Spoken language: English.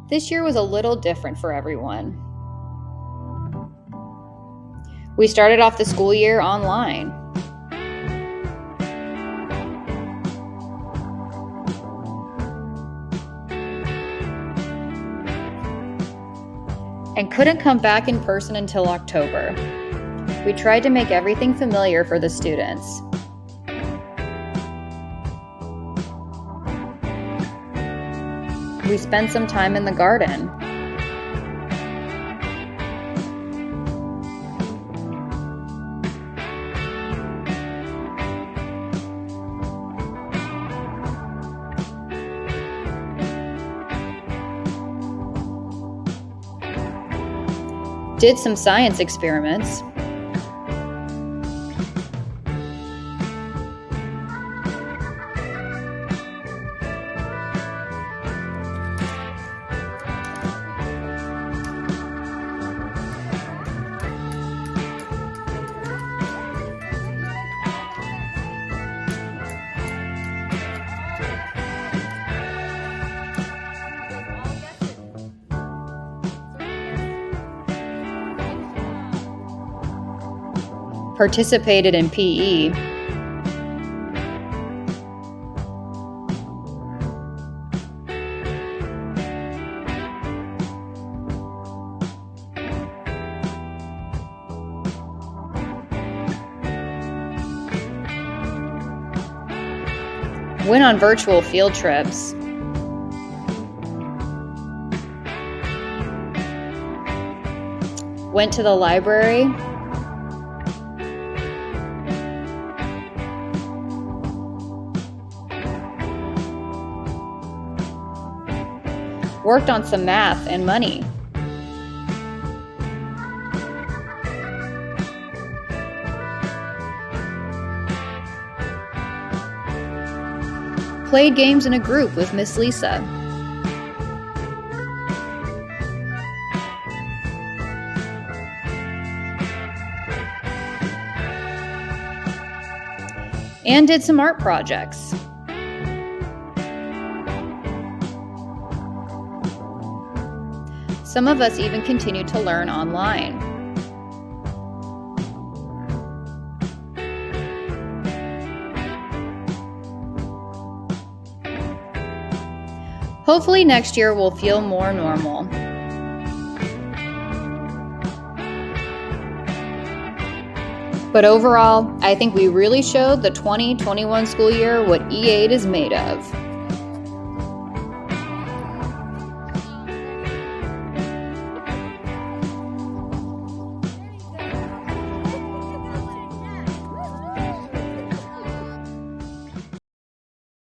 This year was a little different for everyone. We started off the school year online. And couldn't come back in person until October. We tried to make everything familiar for the students. We spent some time in the garden. Did some science experiments. Participated in PE. Went on virtual field trips. Went to the library. Worked on some math and money. Played games in a group with Miss Lisa. And did some art projects. Some of us even continued to learn online. Hopefully next year will feel more normal. But overall, I think we really showed the 2021 school year what E8 is made of.